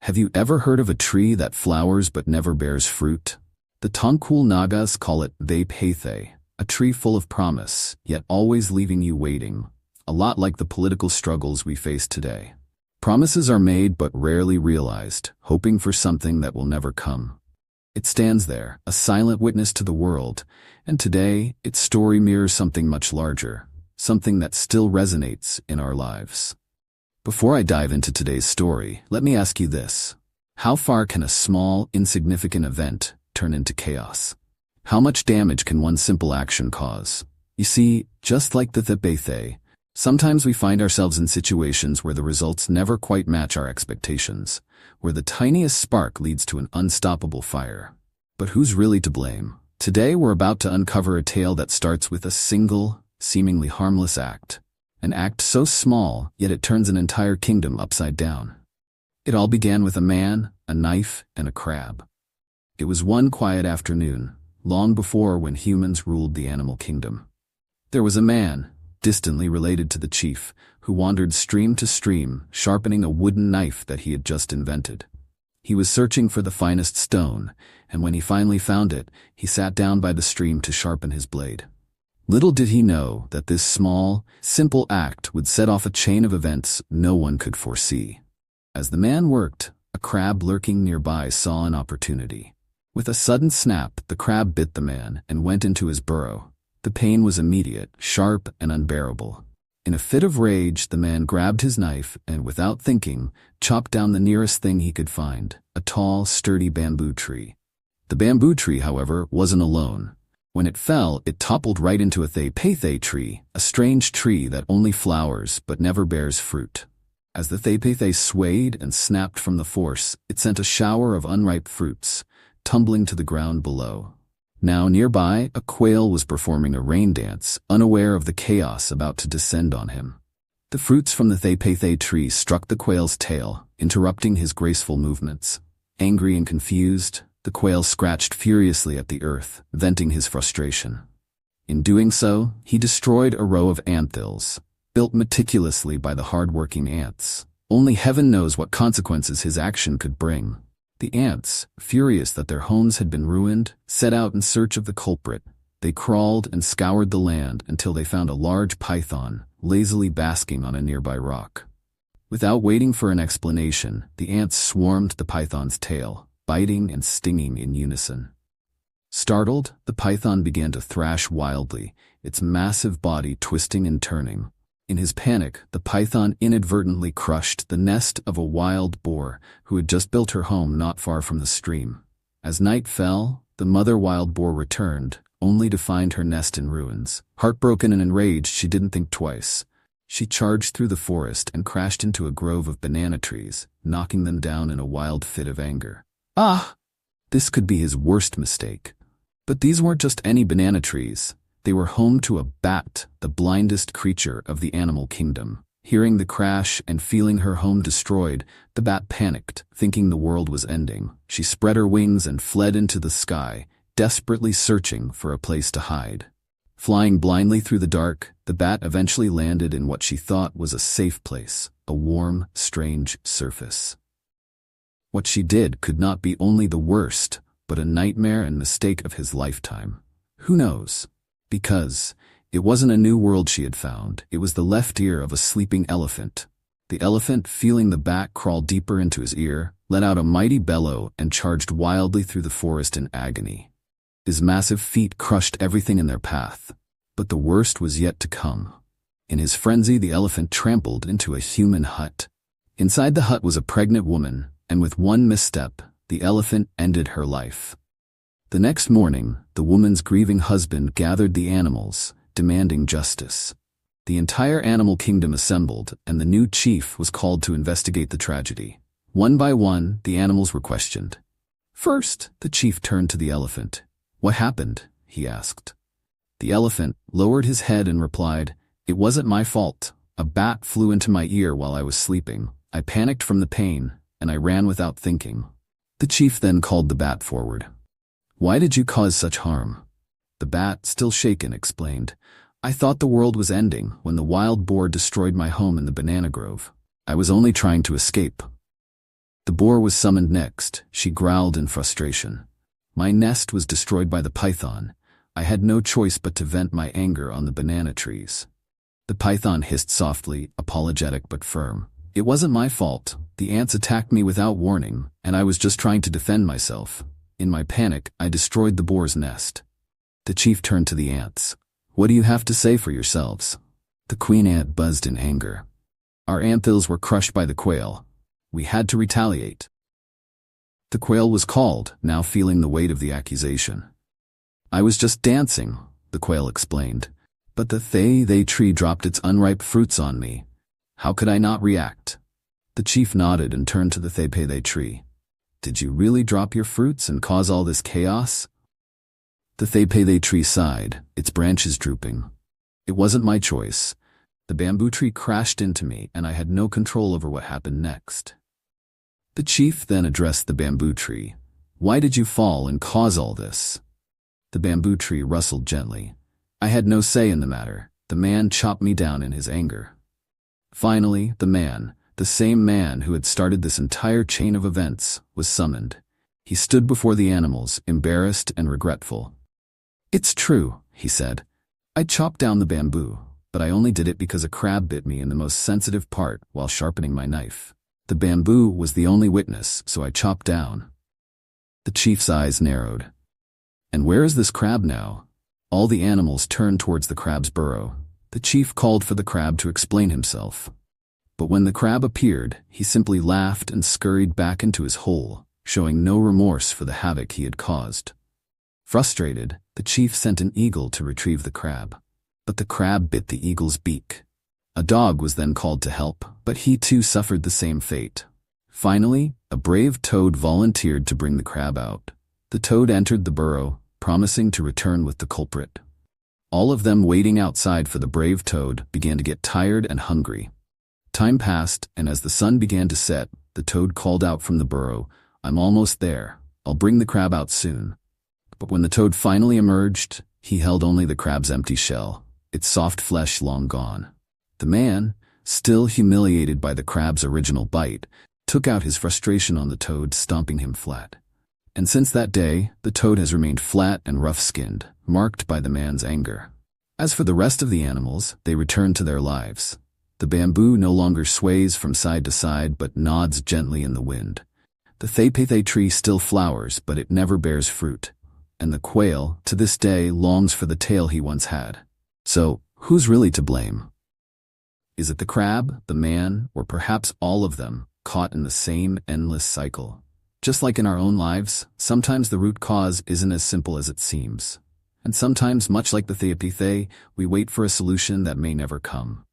Have you ever heard of a tree that flowers but never bears fruit? The Tangkhul Nagas call it Folktale, a tree full of promise, yet always leaving you waiting, a lot like the political struggles we face today. Promises are made but rarely realized, hoping for something that will never come. It stands there, a silent witness to the world, and today, its story mirrors something much larger, something that still resonates in our lives. Before I dive into today's story, let me ask you this. How far can a small, insignificant event turn into chaos? How much damage can one simple action cause? You see, just like the Folktale, sometimes we find ourselves in situations where the results never quite match our expectations, where the tiniest spark leads to an unstoppable fire. But who's really to blame? Today we're about to uncover a tale that starts with a single, seemingly harmless act. An act so small, yet it turns an entire kingdom upside down. It all began with a man, a knife, and a crab. It was one quiet afternoon, long before when humans ruled the animal kingdom. There was a man, distantly related to the chief, who wandered stream to stream, sharpening a wooden knife that he had just invented. He was searching for the finest stone, and when he finally found it, he sat down by the stream to sharpen his blade. Little did he know that this small, simple act would set off a chain of events no one could foresee. As the man worked, a crab lurking nearby saw an opportunity. With a sudden snap, the crab bit the man and went into his burrow. The pain was immediate, sharp, and unbearable. In a fit of rage, the man grabbed his knife and, without thinking, chopped down the nearest thing he could find, a tall, sturdy bamboo tree. The bamboo tree, however, wasn't alone. When it fell, it toppled right into a Folktale tree, a strange tree that only flowers but never bears fruit. As the Folktale swayed and snapped from the force, it sent a shower of unripe fruits, tumbling to the ground below. Now nearby, a quail was performing a rain dance, unaware of the chaos about to descend on him. The fruits from the Folktale tree struck the quail's tail, interrupting his graceful movements. Angry and confused, the quail scratched furiously at the earth, venting his frustration. In doing so, he destroyed a row of anthills, built meticulously by the hard-working ants. Only heaven knows what consequences his action could bring. The ants, furious that their homes had been ruined, set out in search of the culprit. They crawled and scoured the land until they found a large python, lazily basking on a nearby rock. Without waiting for an explanation, the ants swarmed the python's tail, biting and stinging in unison. Startled, the python began to thrash wildly, its massive body twisting and turning. In his panic, the python inadvertently crushed the nest of a wild boar who had just built her home not far from the stream. As night fell, the mother wild boar returned, only to find her nest in ruins. Heartbroken and enraged, she didn't think twice. She charged through the forest and crashed into a grove of banana trees, knocking them down in a wild fit of anger. This could be his worst mistake. But these weren't just any banana trees. They were home to a bat, the blindest creature of the animal kingdom. Hearing the crash and feeling her home destroyed, the bat panicked, thinking the world was ending. She spread her wings and fled into the sky, desperately searching for a place to hide. Flying blindly through the dark, the bat eventually landed in what she thought was a safe place, a warm, strange surface. What she did could not be only the worst, but a nightmare and mistake of his lifetime. Who knows? Because it wasn't a new world she had found, it was the left ear of a sleeping elephant. The elephant, feeling the bat crawl deeper into his ear, let out a mighty bellow and charged wildly through the forest in agony. His massive feet crushed everything in their path. But the worst was yet to come. In his frenzy, the elephant trampled into a human hut. Inside the hut was a pregnant woman, and with one misstep, the elephant ended her life. The next morning, the woman's grieving husband gathered the animals, demanding justice. The entire animal kingdom assembled, and the new chief was called to investigate the tragedy. One by one, the animals were questioned. First, the chief turned to the elephant. "What happened?" he asked. The elephant lowered his head and replied, "It wasn't my fault. A bat flew into my ear while I was sleeping. I panicked from the pain, and I ran without thinking." The chief then called the bat forward. "Why did you cause such harm?" The bat, still shaken, explained, "I thought the world was ending when the wild boar destroyed my home in the banana grove. I was only trying to escape." The boar was summoned next. She growled in frustration. My nest was destroyed by the python. I had no choice but to vent my anger on the banana trees. The python hissed softly, apologetic but firm. It wasn't my fault. The ants attacked me without warning, and I was just trying to defend myself. In my panic, I destroyed the boar's nest. The chief turned to the ants. What do you have to say for yourselves? The queen ant buzzed in anger. Our anthills were crushed by the quail. We had to retaliate. The quail was called, now feeling the weight of the accusation. I was just dancing, the quail explained. But the they tree dropped its unripe fruits on me. How could I not react? The chief nodded and turned to the they tree. Did you really drop your fruits and cause all this chaos? The they tree sighed, its branches drooping. It wasn't my choice. The bamboo tree crashed into me and I had no control over what happened next. The chief then addressed the bamboo tree. Why did you fall and cause all this? The bamboo tree rustled gently. I had no say in the matter. The man chopped me down in his anger. Finally, the same man who had started this entire chain of events, was summoned. He stood before the animals, embarrassed and regretful. It's true, he said. I chopped down the bamboo, but I only did it because a crab bit me in the most sensitive part while sharpening my knife. The bamboo was the only witness, so I chopped down. The chief's eyes narrowed. And where is this crab now? All the animals turned towards the crab's burrow. The chief called for the crab to explain himself. But when the crab appeared, he simply laughed and scurried back into his hole, showing no remorse for the havoc he had caused. Frustrated, the chief sent an eagle to retrieve the crab. But the crab bit the eagle's beak. A dog was then called to help, but he too suffered the same fate. Finally, a brave toad volunteered to bring the crab out. The toad entered the burrow, promising to return with the culprit. All of them waiting outside for the brave toad began to get tired and hungry. Time passed, and as the sun began to set, the toad called out from the burrow, I'm almost there. I'll bring the crab out soon. But when the toad finally emerged, he held only the crab's empty shell, its soft flesh long gone. The man, still humiliated by the crab's original bite, took out his frustration on the toad, stomping him flat. And since that day, the toad has remained flat and rough-skinned, marked by the man's anger. As for the rest of the animals, they return to their lives. The bamboo no longer sways from side to side but nods gently in the wind. The they tree still flowers, but it never bears fruit. And the quail, to this day, longs for the tail he once had. So, who's really to blame? Is it the crab, the man, or perhaps all of them, caught in the same endless cycle? Just like in our own lives, sometimes the root cause isn't as simple as it seems. And sometimes, much like the they, we wait for a solution that may never come.